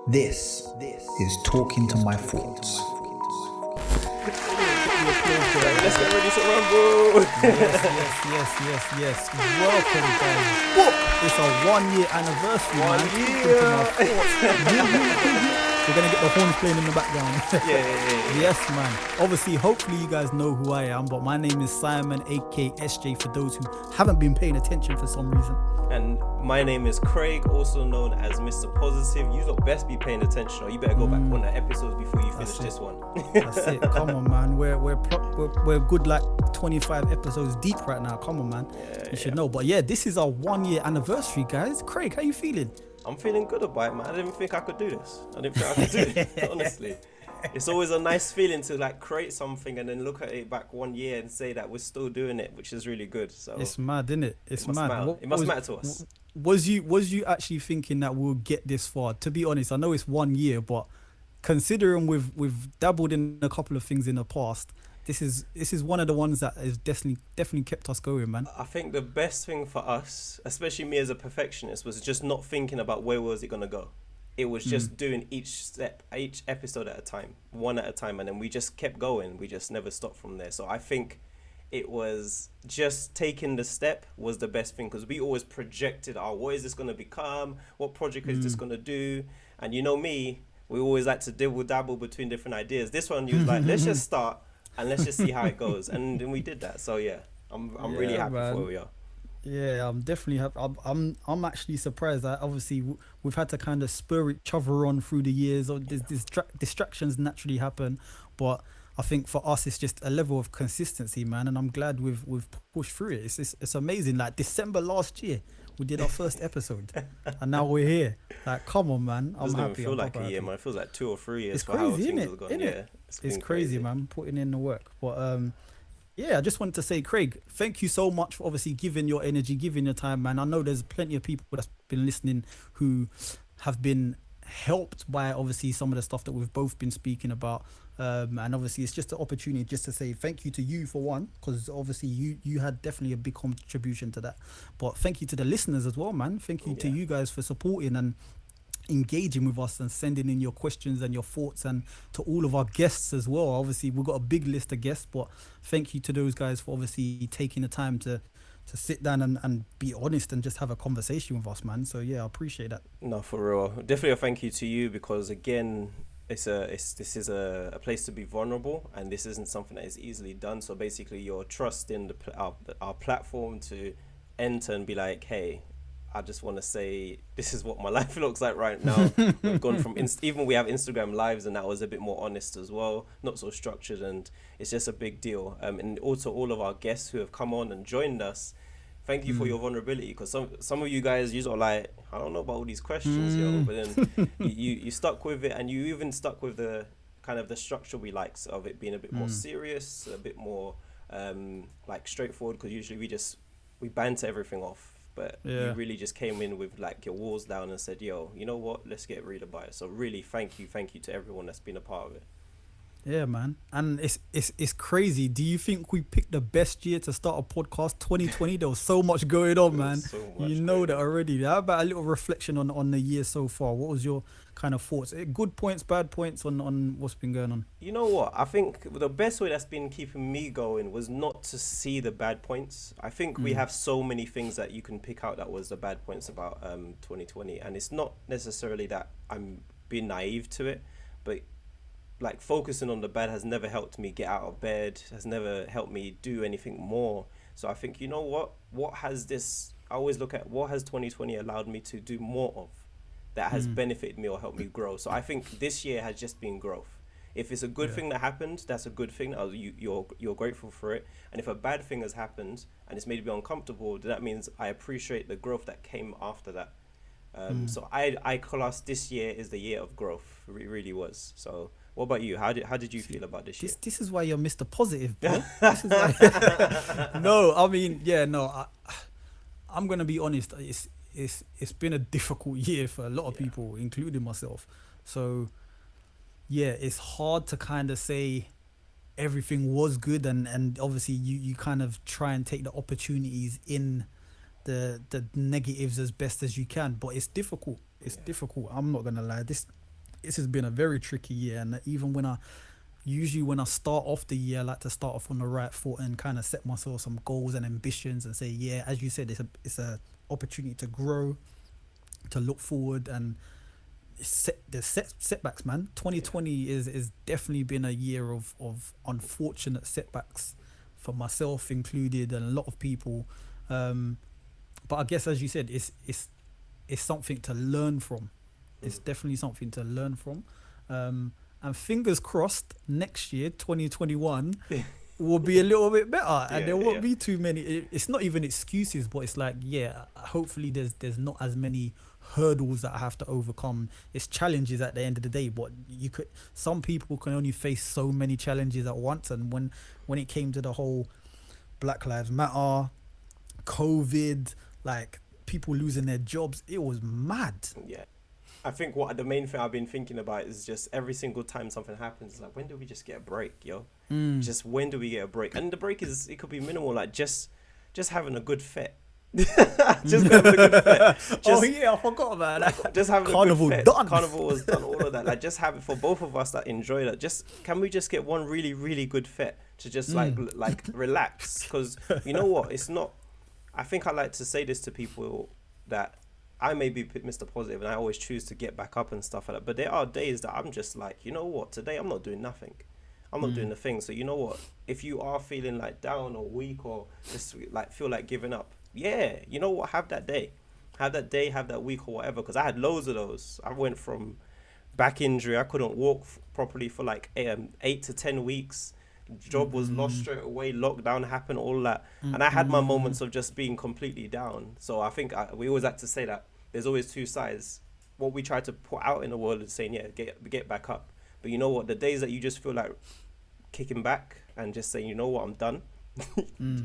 This is Talking to My Thoughts. Let's get ready to rumble. Yes. Welcome, guys. It's a 1 year anniversary, man. Talking to My Thoughts. We're gonna get the horns playing in the background. Yeah. Yes, man. Obviously, hopefully you guys know who I am, but my name is Simon, aka SJ, for those who haven't been paying attention for some reason. And my name is Craig, also known as Mr. Positive. You lot best be paying attention, or you better go back on the episodes before you finish this one. That's it. Come on, man. We're good like 25 episodes deep right now. Come on, man. You should know. But yeah, this is our 1 year anniversary, guys. Craig, how you feeling? I'm feeling good about it, man. I didn't think I could do this. I didn't think I could do it, honestly. It's always a nice feeling to like create something and then look at it back 1 year and say that we're still doing it, which is really good. So it's mad, isn't it? It's mad. It must matter to us. Was you actually thinking that we'll get this far? To be honest, I know it's 1 year, but considering we've dabbled in a couple of things in the past, this is one of the ones that has definitely kept us going, man. I think the best thing for us, especially me as a perfectionist, was just not thinking about where was it gonna go. It was just doing each episode at a time, one at a time, and then we just kept going. We just never stopped from there. So I think it was just taking the step was the best thing, because we always projected, what is this going to become? What project is this going to do? And you know me, we always like to dabble between different ideas. This one, you was like, let's just start and let's just see how it goes. And then we did that. So yeah, I'm really happy for where we are. Yeah, I'm definitely happy. I'm actually surprised that obviously we've had to kind of spur each other on through the years. Or distractions naturally happen, but I think for us it's just a level of consistency, man. And I'm glad we've pushed through it. It's amazing. Like December last year, we did our first episode, and now we're here. Like, come on, man. I'm happy. It doesn't feel like a year, man. It feels like 2 or 3 years. It's for how crazy, things isn't have gone. it? Yeah, it's crazy, man. Putting in the work, but yeah, I just wanted to say, Craig, thank you so much for obviously giving your energy, giving your time, man. I know there's plenty of people that's been listening who have been helped by obviously some of the stuff that we've both been speaking about. And obviously it's just an opportunity just to say thank you to you for one, because obviously you had definitely a big contribution to that. But thank you to the listeners as well, man. Thank you to you guys for supporting and engaging with us and sending in your questions and your thoughts, and to all of our guests as well. Obviously we've got a big list of guests, but thank you to those guys for obviously taking the time to sit down and be honest and just have a conversation with us, man. So yeah, I appreciate that. No, for real. Definitely a thank you to you, because again, this is a place to be vulnerable, and this isn't something that is easily done. So basically you're trusting our platform to enter and be like, hey, I just want to say this is what my life looks like right now. We've gone from even we have Instagram lives, and that was a bit more honest as well, not so structured, and it's just a big deal. And also all of our guests who have come on and joined us, thank you for your vulnerability, because some of you guys, you sort of like, I don't know about all these questions, but then you stuck with it, and you even stuck with the kind of the structure we like, of it being a bit more serious, a bit more like straightforward, because usually we banter everything off. But you really just came in with like your walls down and said, yo, you know what, let's get real about it. So really thank you to everyone that's been a part of it. Yeah, man. And it's crazy. Do you think we picked the best year to start a podcast? 2020, there was so much going on, man. You know that already. How about a little reflection on the year so far? What was your kind of thoughts? Good points, bad points on what's been going on? You know what? I think the best way that's been keeping me going was not to see the bad points. I think we have so many things that you can pick out that was the bad points about 2020. And it's not necessarily that I'm being naive to it, but like focusing on the bad has never helped me get out of bed, has never helped me do anything more. So I think, you know what has this, I always look at what has 2020 allowed me to do more of that has benefited me or helped me grow. So I think this year has just been growth. If it's a good thing that happened, that's a good thing. You're grateful for it. And if a bad thing has happened and it's made me uncomfortable, then that means I appreciate the growth that came after that. So I class this year as the year of growth. It really was. So what about you? How did you feel about this year? This is why you're Mr. Positive, bro. This is why... No, I mean, I'm gonna be honest. It's been a difficult year for a lot of people, including myself. So yeah, it's hard to kind of say everything was good, and obviously you kind of try and take the opportunities in the negatives as best as you can, but it's difficult. It's difficult. I'm not gonna lie. this has been a very tricky year, and even when I start off the year, I like to start off on the right foot and kind of set myself some goals and ambitions and say, yeah, as you said, it's a opportunity to grow, to look forward, and there's setbacks, man. 2020 is definitely been a year of unfortunate setbacks for myself included and a lot of people. But I guess, as you said, it's something to learn from. It's definitely something to learn from. And fingers crossed, next year, 2021, will be a little bit better, and there won't be too many. It's not even excuses, but it's like, hopefully there's not as many hurdles that I have to overcome. It's challenges at the end of the day, but some people can only face so many challenges at once. And when it came to the whole Black Lives Matter, COVID, like people losing their jobs, it was mad. Yeah. I think the main thing I've been thinking about is just every single time something happens, like, when do we just get a break, yo? Just when do we get a break? And the break it could be minimal, like just having a good fit. Just having a good fit. I forgot about that. Just having Carnival a good fit. done. Carnival was done, all of that. Like, just have it for both of us that enjoy that. Can we just get one really, really good fit to just like relax? Because you know what? It's not. I think I like to say this to people that I may be Mr. Positive and I always choose to get back up and stuff like that. But there are days that I'm just like, you know what? Today I'm not doing nothing. I'm not doing the thing. So you know what? If you are feeling like down or weak or just like feel like giving up, you know what? Have that day, have that week or whatever. Because I had loads of those. I went from back injury. I couldn't walk properly for like 8 to 10 weeks. Job was lost straight away. Lockdown happened, all that. And I had my moments of just being completely down. So I think we always like to say that there's always two sides. What we try to put out in the world is saying, get back up. But you know what? The days that you just feel like kicking back and just saying, you know what, I'm done.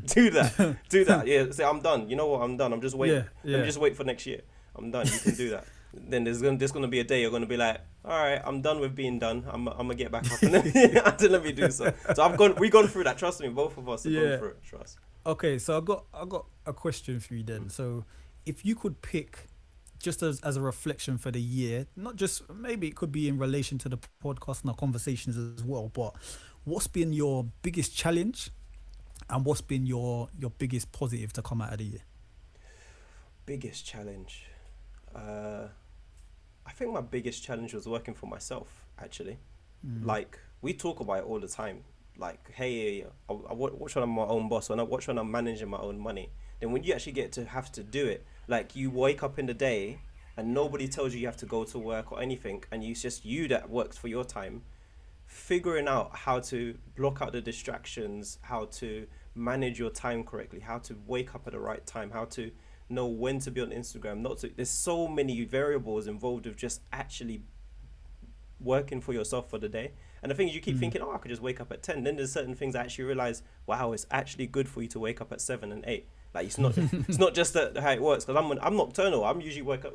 Do that. Yeah, say I'm done. You know what, I'm done. I'm just waiting. Let me just wait for next year. I'm done. You can do that. Then there's gonna be a day you're gonna be like, all right, I'm done with being done. I'm gonna get back up and let me do so. So we've gone through that. Trust me, both of us have gone through it. Trust. Okay, so I got a question for you then. So if you could pick, just as a reflection for the year, not just, maybe it could be in relation to the podcast and our conversations as well, but what's been your biggest challenge and what's been your biggest positive to come out of the year? Biggest challenge. I think my biggest challenge was working for myself, actually. Like, we talk about it all the time. Like, hey, watch when I'm my own boss, watch when I'm managing my own money. Then when you actually get to have to do it, like, you wake up in the day and nobody tells you have to go to work or anything, and it's just you that works for your time, figuring out how to block out the distractions, how to manage your time correctly, how to wake up at the right time, how to know when to be on Instagram, there's so many variables involved with just actually working for yourself for the day. And the thing is, you keep thinking, I could just wake up at 10. Then there's certain things I actually realize, wow, it's actually good for you to wake up at 7 and 8. Like, it's not just how it works. Because I'm nocturnal. I'm usually work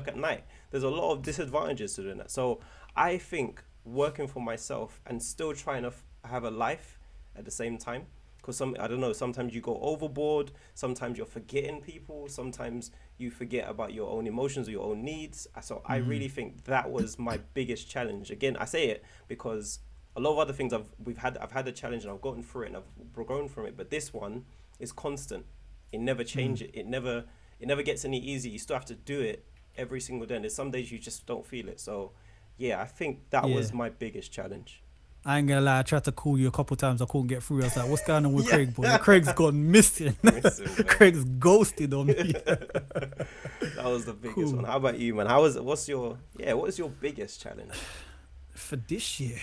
at night. There's a lot of disadvantages to doing that. So I think working for myself and still trying to have a life at the same time. Because I don't know, sometimes you go overboard, sometimes you're forgetting people, sometimes you forget about your own emotions or your own needs. So I really think that was my biggest challenge. Again, I say it because a lot of other things I've had a challenge and I've gotten through it and I've grown from it. But this one is constant. It never changes. It never gets any easier. You still have to do it every single day. And there's some days you just don't feel it. So yeah, I think that was my biggest challenge. I ain't gonna lie, I tried to call you a couple times. I couldn't get through. I was like, what's going on with Craig, boy? Craig's gone missing. Craig's ghosted on me. That was the biggest one. How about you, man? What's your biggest challenge? For this year,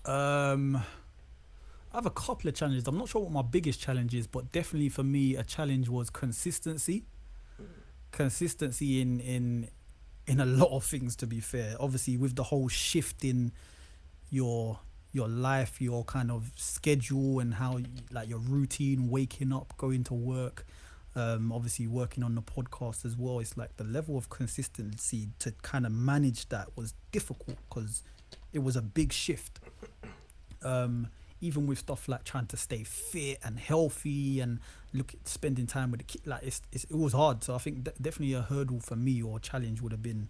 I have a couple of challenges. I'm not sure what my biggest challenge is, but definitely for me, a challenge was consistency. Consistency in a lot of things, to be fair. Obviously, with the whole shift in your life, your kind of schedule, and how like your routine, waking up, going to work, obviously working on the podcast as well. It's like the level of consistency to kind of manage that was difficult because it was a big shift. Even with stuff like trying to stay fit and healthy and spending time with the kid, like it was hard. So I think definitely a hurdle for me, or challenge, would have been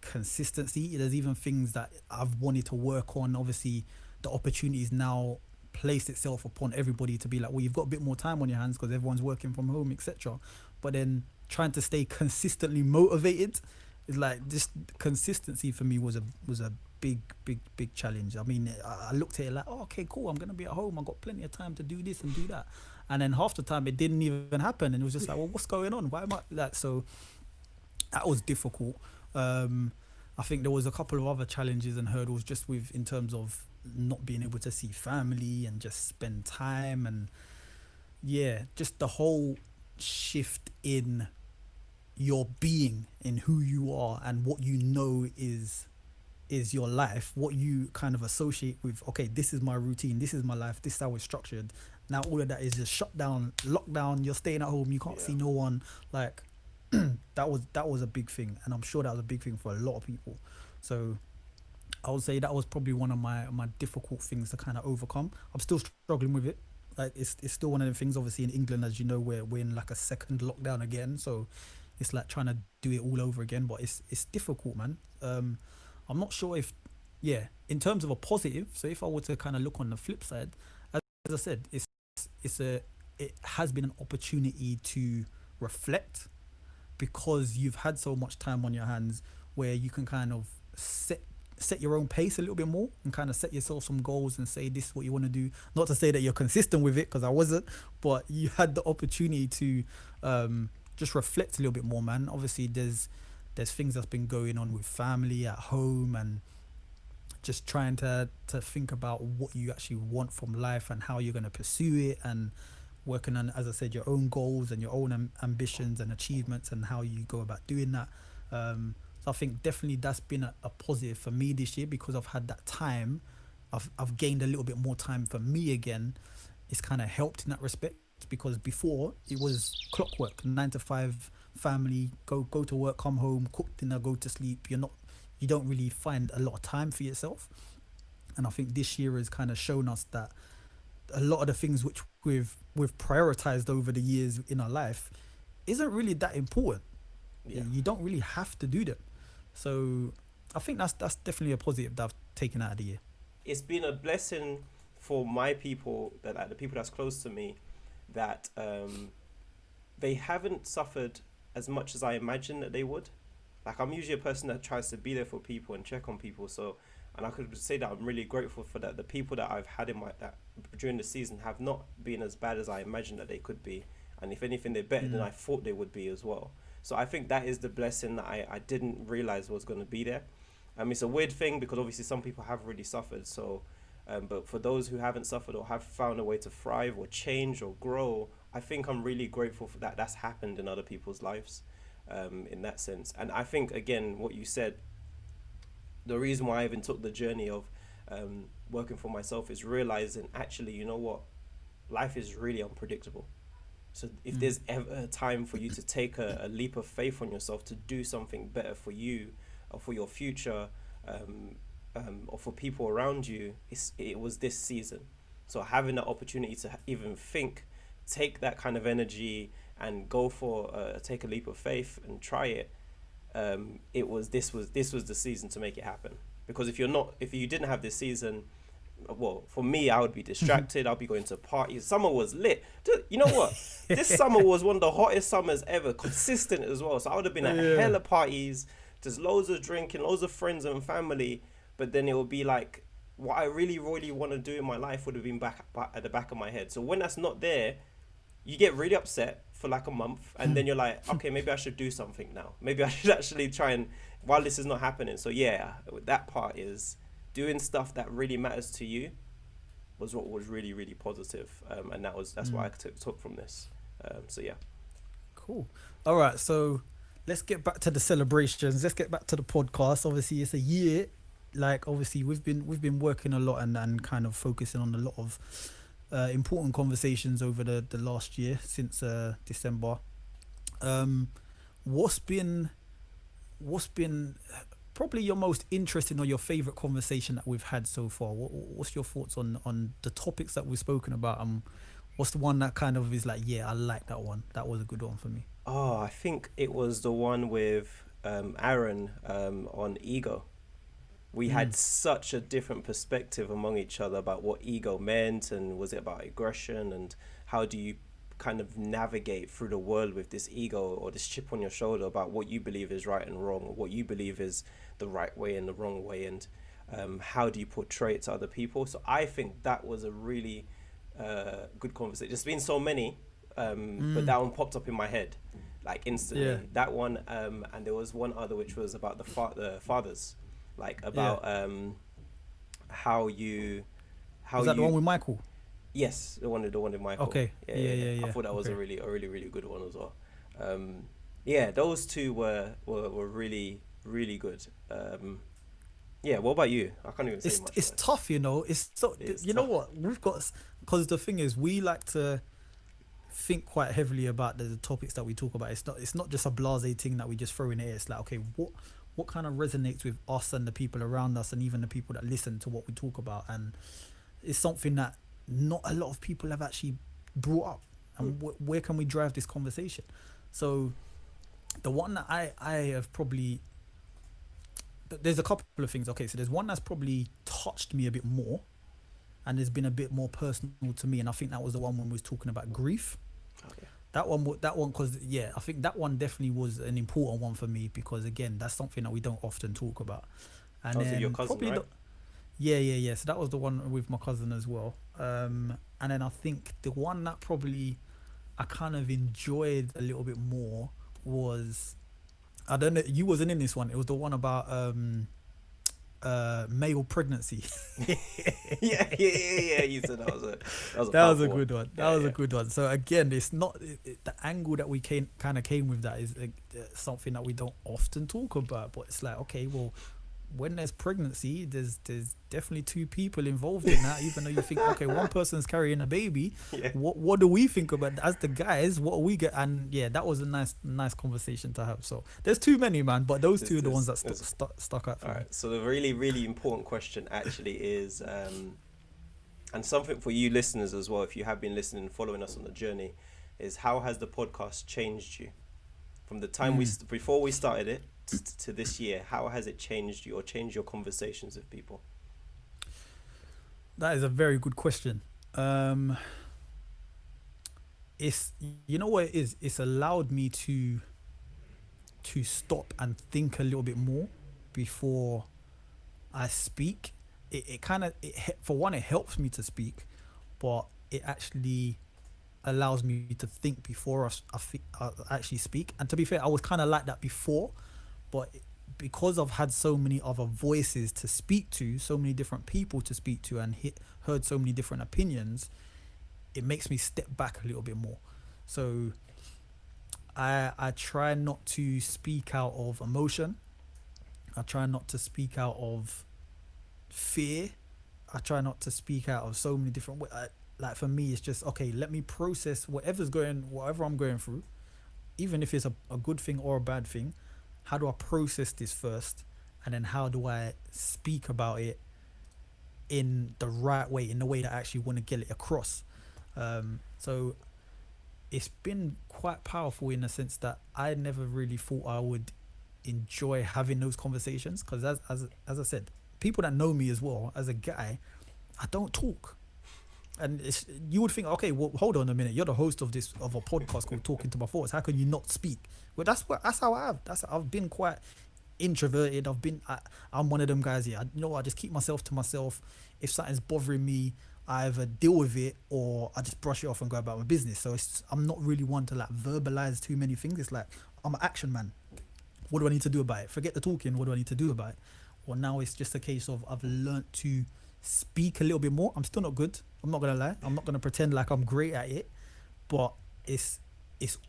consistency. There's even things that I've wanted to work on. Obviously, the opportunities now placed itself upon everybody to be like, well, you've got a bit more time on your hands because everyone's working from home, etc. But then trying to stay consistently motivated is like, just consistency for me was a big challenge. I mean, I looked at it like, oh, okay, cool, I'm gonna be at home, I've got plenty of time to do this and do that, and then half the time it didn't even happen, and it was just like, well, what's going on, why am I like? So that was difficult. I think there was a couple of other challenges and hurdles just with, in terms of not being able to see family and just spend time, and yeah, just the whole shift in your being, in who you are and what you know is your life, what you kind of associate with. Okay, this is my routine, this is my life, this is how it's structured. Now all of that is just shut down, lockdown, you're staying at home, you can't see no one. Like that was a big thing, and I'm sure that was a big thing for a lot of people. So I would say that was probably one of my difficult things to kind of overcome. I'm still struggling with it. Like it's still one of the things. Obviously in England, as you know, we're in like a second lockdown again, so it's like trying to do it all over again. But it's difficult, man. I'm not sure if, yeah, in terms of a positive. So if I were to kind of look on the flip side, as I said, it has been an opportunity to reflect, because you've had so much time on your hands where you can kind of set your own pace a little bit more and kind of set yourself some goals and say this is what you want to do. Not to say that you're consistent with it, because I wasn't, but you had the opportunity to just reflect a little bit more, man. Obviously there's things that's been going on with family at home, and just trying to think about what you actually want from life and how you're going to pursue it, and working on, as I said, your own goals and your own ambitions and achievements, and how you go about doing that. So I think definitely that's been a positive for me this year, because I've had that time. I've gained a little bit more time for me again. It's kind of helped in that respect, because before it was clockwork, 9 to 5, family, go to work, come home, cook dinner, go to sleep. You don't really find a lot of time for yourself. And I think this year has kind of shown us that a lot of the things which we've prioritized over the years in our life isn't really that important. You don't really have to do them. So I think that's definitely a positive that I've taken out of the year. It's been a blessing for my people, that like the people that's close to me, that they haven't suffered as much as I imagined that they would. Like, I'm usually a person that tries to be there for people and check on people. So, and I could say that I'm really grateful for that. The people that I've had in that during the season have not been as bad as I imagined that they could be. And if anything, they're better than I thought they would be as well. So I think that is the blessing that I didn't realize was going to be there. It's a weird thing, because obviously some people have really suffered. So, but for those who haven't suffered or have found a way to thrive or change or grow, I think I'm really grateful for that. That's happened in other people's lives, in that sense. And I think, again, what you said, the reason why I even took the journey of working for myself is realizing, actually, you know what? Life is really unpredictable. So if there's ever a time for you to take a leap of faith on yourself to do something better for you or for your future, or for people around you, it was this season. So having that opportunity to even think, take that kind of energy and go for take a leap of faith and try it, this was the season to make it happen. Because if you didn't have this season, well, for me, I would be distracted. I'll be going to parties. Summer was lit. You know what? This summer was one of the hottest summers ever, consistent as well. So I would have been at hella parties, just loads of drinking, loads of friends and family. But then it would be like, what I really, really want to do in my life would have been back at the back of my head. So when that's not there, you get really upset for like a month, and then you're like, okay, maybe I should do something now. Maybe I should actually try and, while this is not happening. So yeah, that part is doing stuff that really matters to you was what was really, really positive. And that's what I took from this. So yeah. Cool. All right. So let's get back to the celebrations. Let's get back to the podcast. Obviously it's a year. Like, obviously we've been working a lot and kind of focusing on a lot of important conversations over the last year since December. What's been probably your most interesting or your favorite conversation that we've had so far? What's your thoughts on the topics that we've spoken about? What's the one that kind of is like, yeah, I like that one. That was a good one for me. Oh, I think it was the one with Aaron on ego. We had such a different perspective among each other about what ego meant, and was it about aggression, and how do you kind of navigate through the world with this ego or this chip on your shoulder about what you believe is right and wrong, or what you believe is the right way and the wrong way, and how do you portray it to other people. So I think that was a really good conversation. There's been so many, but that one popped up in my head like instantly. Yeah. That one, and there was one other which was about the fathers, like about how you Was that the one with Michael? Yes, the one with Michael. Okay. Yeah. I thought that was Okay. a really good one as well. Yeah, those two were really good. Yeah, what about you? I can't even say much. It's tough, you know. It's so It's you know tough. what we've got, because the thing is, we like to think quite heavily about the topics that we talk about. It's not just a blasé thing that we just throw in the air. It's like, okay, what kind of resonates with us and the people around us, and even the people that listen to what we talk about, and it's something that not a lot of people have actually brought up. And where can we drive this conversation? So the one that I have probably, there's a couple of things. Okay, so there's one that's probably touched me a bit more, and has been a bit more personal to me, and I think that was the one when we was talking about grief. Okay. That one, because I think that one definitely was an important one for me, because again, that's something that we don't often talk about. And That was with then your cousin, probably right? yeah. So that was the one with my cousin as well. And then I think the one that probably I kind of enjoyed a little bit more was, I don't know, you wasn't in this one. It was the one about male pregnancy. yeah. You said that was a That was a powerful good one. That was a good one. So again, it's not the angle that we came with that is something that we don't often talk about. But it's like, okay, well, when there's pregnancy, there's definitely two people involved in that. Even though you think, okay, one person's carrying a baby, Yeah. what do we think about as the guys? What we get? And yeah, that was a nice conversation to have. So there's too many, man, but those two are the ones that stuck out for All me. right. So the really important question actually is, and something for you listeners as well, if you have been listening and following us on the journey, is how has the podcast changed you from the time before we started it to this year? How has it changed you, or changed your conversations with people? That is a very good question. It's, you know what it is? It's allowed me to stop and think a little bit more before I speak. It kind of, for one, it helps me to speak, but it actually allows me to think before I actually speak. And to be fair, I was kind of like that before, but because I've had so many other voices to speak to, so many different people to speak to, and heard so many different opinions, it makes me step back a little bit more. So I try not to speak out of emotion. I try not to speak out of fear. I try not to speak out of so many different ways. Like for me, it's just, okay, let me process whatever I'm going through, even if it's a good thing or a bad thing. How do I process this first, and then how do I speak about it in the right way, in the way that I actually want to get it across? So it's been quite powerful in the sense that I never really thought I would enjoy having those conversations, because as I said, people that know me as well as a guy, I don't talk. And you would think, okay, well, hold on a minute, you're the host of a podcast called Talking to My Thoughts. How can you not speak? Well, that's how I have. I've been quite introverted. I'm one of them guys here. I just keep myself to myself. If something's bothering me, I either deal with it or I just brush it off and go about my business. So I'm not really one to like verbalize too many things. It's like, I'm an action man. What do I need to do about it? Forget the talking. What do I need to do about it? Well, now it's just a case of I've learnt to speak a little bit more. I'm still not good. I'm not gonna lie. I'm not gonna pretend like I'm great at it, but it's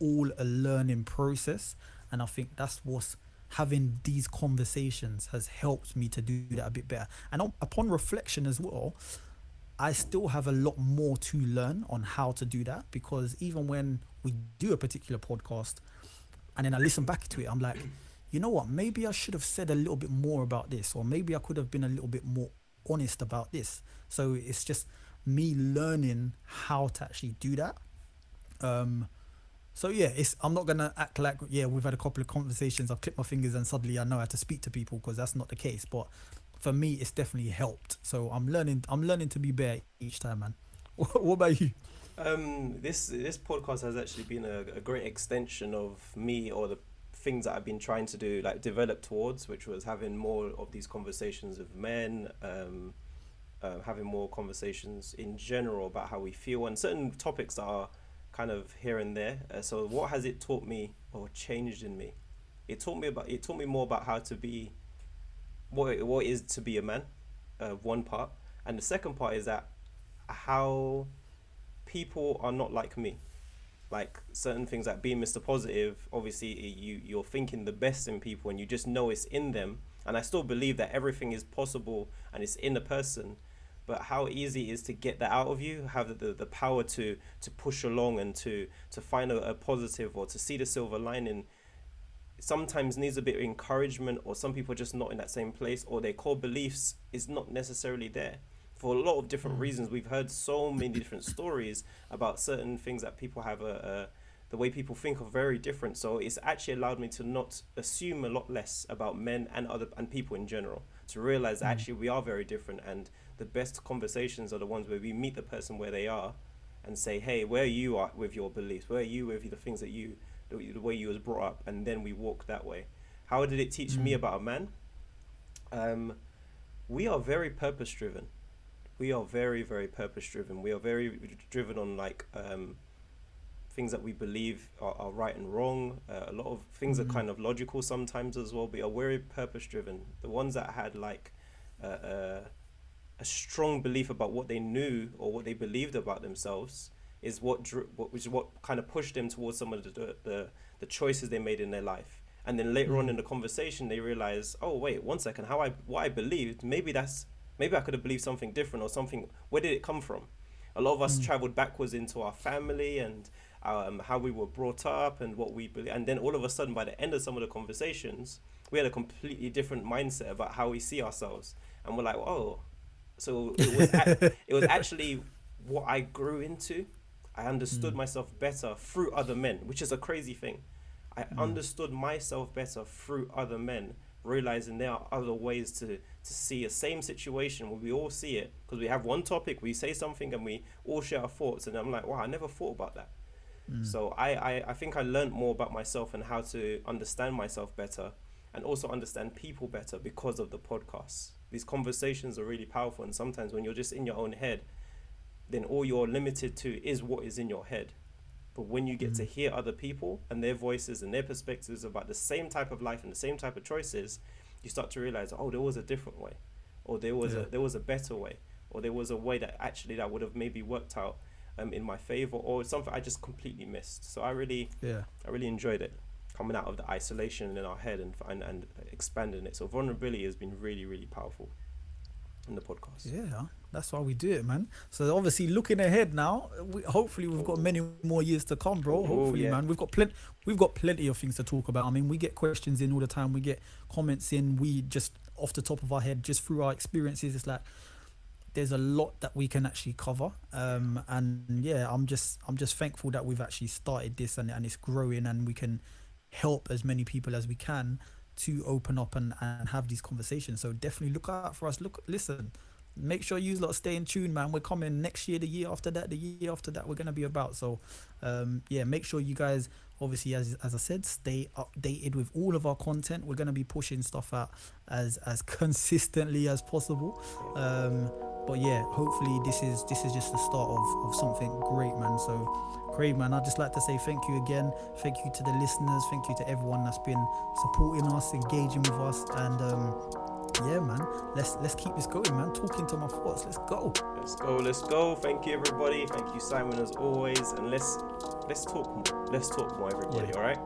all a learning process, and I think that's what's having these conversations has helped me to do that a bit better. And upon reflection as well, I still have a lot more to learn on how to do that, because even when we do a particular podcast and then I listen back to it, I'm like, you know what, maybe I should have said a little bit more about this, or maybe I could have been a little bit more honest about this. So it's just me learning how to actually do that. So yeah, I'm not gonna act like we've had a couple of conversations. I've clicked my fingers and suddenly I know how to speak to people, because that's not the case. But for me, it's definitely helped. So I'm learning. I'm learning to be better each time, man. What about you? This podcast has actually been a great extension of me, or the things that I've been trying to do, like develop towards, which was having more of these conversations with men, having more conversations in general about how we feel and certain topics that are kind of here and there. So what has it taught me or changed in me? It taught me more about how to be, what it is to be a man, one part, and the second part is that how people are not like me. Like certain things, like being Mr. Positive, obviously you're thinking the best in people and you just know it's in them. And I still believe that everything is possible and it's in a person, but how easy it is to get that out of you, have the power to push along and to find a positive, or to see the silver lining, sometimes needs a bit of encouragement, or some people are just not in that same place, or their core beliefs is not necessarily there for a lot of different reasons. We've heard so many different stories about certain things that people have the way people think are very different. So it's actually allowed me to not assume a lot less about men and people in general, to realize that actually we are very different, and the best conversations are the ones where we meet the person where they are and say, hey, where are you at with your beliefs? Where are you with the things that the way you was brought up? And then we walk that way. How did it teach me about a man? We are very purpose driven. We are very, very purpose driven. We are very driven on like things that we believe are right and wrong. A lot of things are kind of logical sometimes as well, but are very purpose driven. The ones that had like a strong belief about what they knew or what they believed about themselves is what kind of pushed them towards some of the choices they made in their life. And then later on in the conversation, they realize, oh wait, 1 second, what I believed, maybe I could have believed something different, or something. Where did it come from? A lot of us traveled backwards into our family and how we were brought up and what we believe. And then all of a sudden, by the end of some of the conversations, we had a completely different mindset about how we see ourselves. And we're like, oh, so it was actually what I grew into. I understood myself better through other men, which is a crazy thing. I understood myself better through other men, realizing there are other ways to see a same situation where we all see it, because we have one topic, we say something and we all share our thoughts, and I'm like, wow, I never thought about that. So I think I learned more about myself and how to understand myself better, and also understand people better because of the podcasts. These conversations are really powerful, and sometimes when you're just in your own head, then all you're limited to is what is in your head. But when you get to hear other people and their voices and their perspectives about the same type of life and the same type of choices, you start to realize, oh, there was a different way, or there was a better way, or there was a way that would have maybe worked out in my favor, or something I just completely missed. So I really enjoyed it, coming out of the isolation in our head and expanding it. So vulnerability has been really, really powerful in the podcast. Yeah, that's why we do it, man. So obviously looking ahead now, hopefully we've got many more years to come, bro. Hopefully, man, we've got plenty of things to talk about. I mean, we get questions in all the time, we get comments in, we just off the top of our head, just through our experiences, it's like there's a lot that we can actually cover. And yeah, I'm just thankful that we've actually started this and it's growing, and we can help as many people as we can to open up and have these conversations. So definitely look out for us. Listen, make sure you lot stay in tune, man. We're coming next year, the year after that we're going to be about. So make sure you guys, obviously, as I said, stay updated with all of our content. We're going to be pushing stuff out as consistently as possible. But yeah, hopefully this is just the start of something great, man. So Craig, man, I'd just like to say thank you again. Thank you to the listeners. Thank you to everyone that's been supporting us, engaging with us, and yeah, man, let's keep this going, man. Talking to my thoughts. Let's go. Thank you, everybody. Thank you, Simon, as always. And let's talk more. Let's talk more, everybody. All right.